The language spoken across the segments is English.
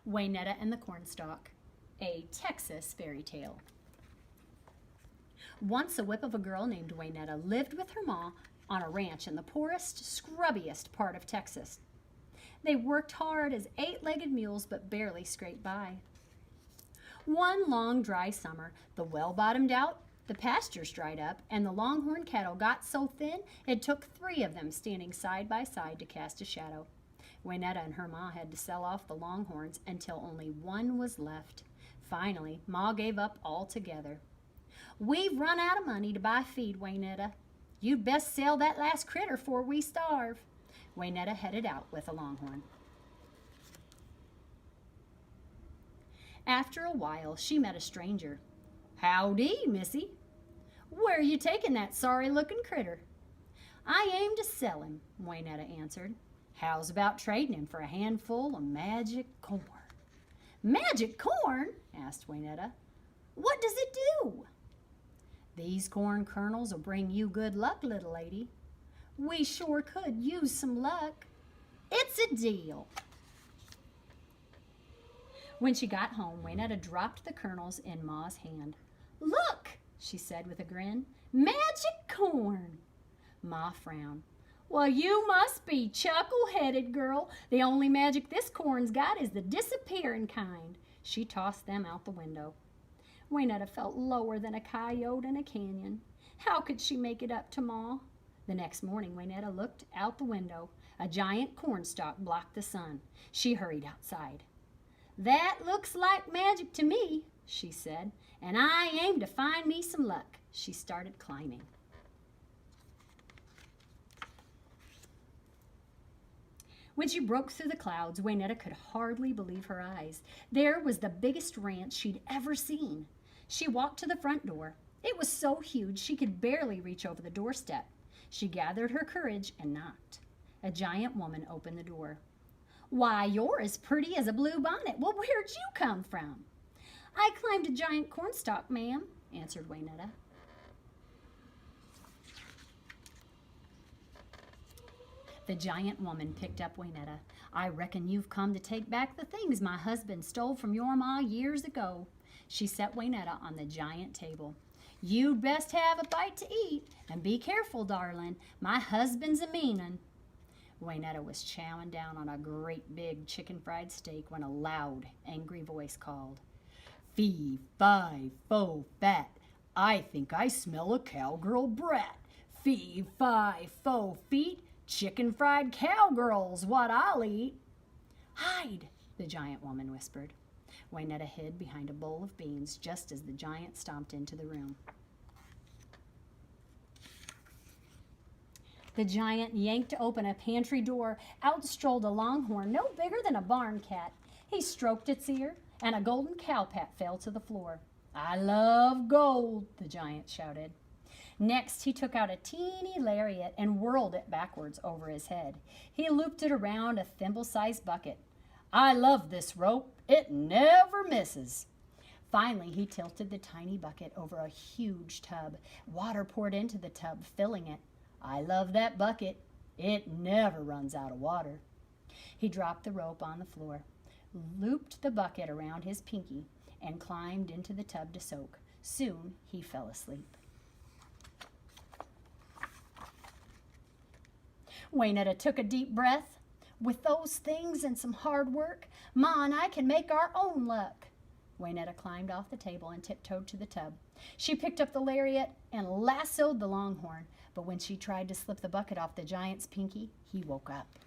Waynetta and the Cornstalk, a Texas fairy tale. Once a whip of a girl named Waynetta lived with her ma on a ranch in the poorest, scrubbiest part of Texas. They worked hard as eight-legged mules but barely scraped by. One long, dry summer, the well bottomed out, the pastures dried up, and the longhorn cattle got so thin it took 3 of them standing side by side to cast a shadow. Waynetta and her ma had to sell off the longhorns until only one was left. Finally, ma gave up altogether. "We've run out of money to buy feed, Waynetta. You'd best sell that last critter 'fore we starve." Waynetta headed out with a longhorn. After a while, she met a stranger. "Howdy, missy. Where you taking that sorry-looking critter?" "I aim to sell him," Waynetta answered. "How's about trading him for a handful of magic corn?" "Magic corn?" asked Waynetta. "What does it do?" "These corn kernels will bring you good luck, little lady." "We sure could use some luck." "It's a deal." When she got home, Waynetta dropped the kernels in ma's hand. "Look," she said with a grin, "magic corn." Ma frowned. "Well, you must be chuckle-headed, girl. The only magic this corn's got is the disappearing kind." She tossed them out the window. Waynetta felt lower than a coyote in a canyon. How could she make it up to Ma? The next morning, Waynetta looked out the window. A giant cornstalk blocked the sun. She hurried outside. "That looks like magic to me," she said, "and I aim to find me some luck." She started climbing. When she broke through the clouds, Waynetta could hardly believe her eyes. There was the biggest ranch she'd ever seen. She walked to the front door. It was so huge she could barely reach over the doorstep. She gathered her courage and knocked. A giant woman opened the door. "Why, you're as pretty as a blue bonnet. Well, where'd you come from?" "I climbed a giant cornstalk, ma'am," answered Waynetta. The giant woman picked up Waynetta. "I reckon you've come to take back the things my husband stole from your ma years ago." She set Waynetta on the giant table. "You'd best have a bite to eat, and be careful, darling. My husband's a mean 'un." Waynetta was chowing down on a great big chicken fried steak when a loud, angry voice called, "Fee, fi, fo, fat. I think I smell a cowgirl brat. Fee, fi, fo, feet. Chicken fried cowgirl's what I'll eat." "Hide," the giant woman whispered. Waynetta hid behind a bowl of beans just as the giant stomped into the room. The giant yanked open a pantry door. Out strolled a longhorn no bigger than a barn cat. He stroked its ear, and a golden cowpat fell to the floor. "I love gold," the giant shouted. Next, he took out a teeny lariat and whirled it backwards over his head. He looped it around a thimble-sized bucket. "I love this rope. It never misses." Finally, he tilted the tiny bucket over a huge tub. Water poured into the tub, filling it. "I love that bucket. It never runs out of water." He dropped the rope on the floor, looped the bucket around his pinky, and climbed into the tub to soak. Soon, he fell asleep. Waynetta took a deep breath. "With those things and some hard work, Ma and I can make our own luck." Waynetta climbed off the table and tiptoed to the tub. She picked up the lariat and lassoed the longhorn, but when she tried to slip the bucket off the giant's pinky, he woke up.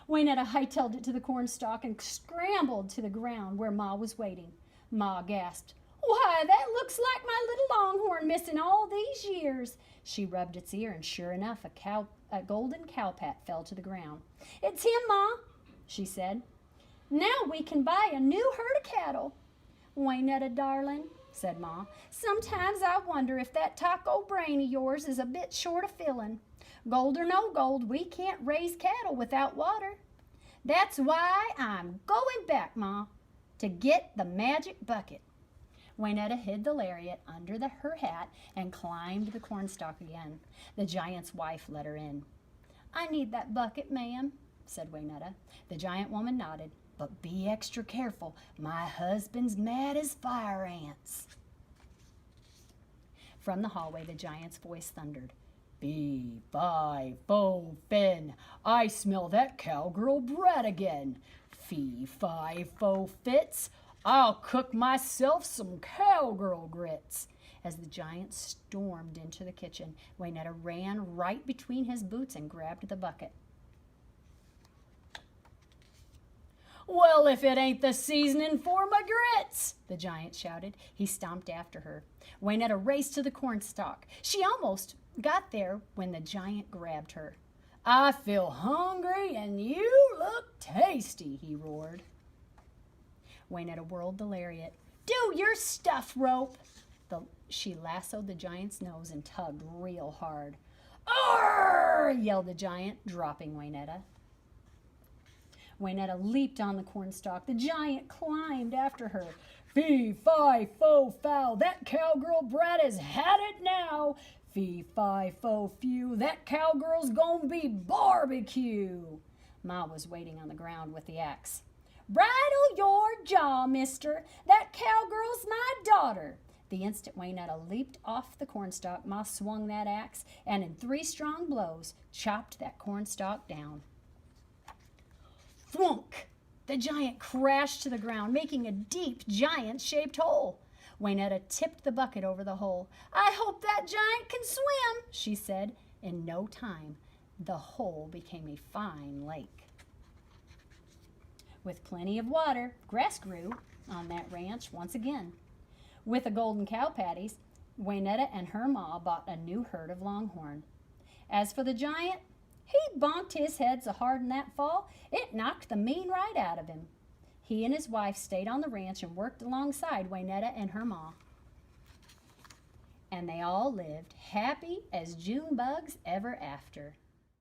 Waynetta hightailed it to the cornstalk and scrambled to the ground where Ma was waiting. Ma gasped. "Why, that looks like my little longhorn missing all these years." She rubbed its ear, and sure enough, a golden cowpat fell to the ground. "It's him, Ma," she said. "Now we can buy a new herd of cattle." "Waynetta, darling," said Ma, "sometimes I wonder if that taco brain of yours is a bit short of filling. Gold or no gold, we can't raise cattle without water. That's why I'm going back, Ma, to get the magic bucket." Waynetta hid the lariat under her hat and climbed the cornstalk again. The giant's wife let her in. "I need that bucket, ma'am." said Waynetta. The giant woman nodded. But be extra careful. My husband's mad as fire ants. From the hallway, the giant's voice thundered. Fee, fi, fo, fin. I smell that cowgirl brat again. Fee, fi, fo, fits. I'll cook myself some cowgirl grits. As the giant stormed into the kitchen, Waynetta ran right between his boots and grabbed the bucket. Well, if it ain't the seasoning for my grits, the giant shouted. He stomped after her. Waynetta raced to the cornstalk. She almost got there when the giant grabbed her. I feel hungry and you look tasty, he roared. Waynetta whirled the lariat. Do your stuff, rope. She lassoed the giant's nose and tugged real hard. Arr! Yelled the giant, dropping Waynetta. Waynetta leaped on the cornstalk. The giant climbed after her. Fee, fi, fo, foul, that cowgirl brat has had it now. Fee, fi, fo, few, that cowgirl's gonna be barbecue. Ma was waiting on the ground with the axe. Bridle your jaw, mister. That cowgirl's my daughter. The instant Waynetta leaped off the cornstalk, Ma swung that axe and in 3 strong blows chopped that cornstalk down. Thwunk! The giant crashed to the ground, making a deep, giant-shaped hole. Waynetta tipped the bucket over the hole. I hope that giant can swim, she said. In no time, the hole became a fine lake. With plenty of water, grass grew on that ranch once again. With the golden cow patties, Waynetta and her ma bought a new herd of longhorn. As for the giant, he bonked his head so hard in that fall, it knocked the mean right out of him. He and his wife stayed on the ranch and worked alongside Waynetta and her ma. And they all lived happy as June bugs ever after.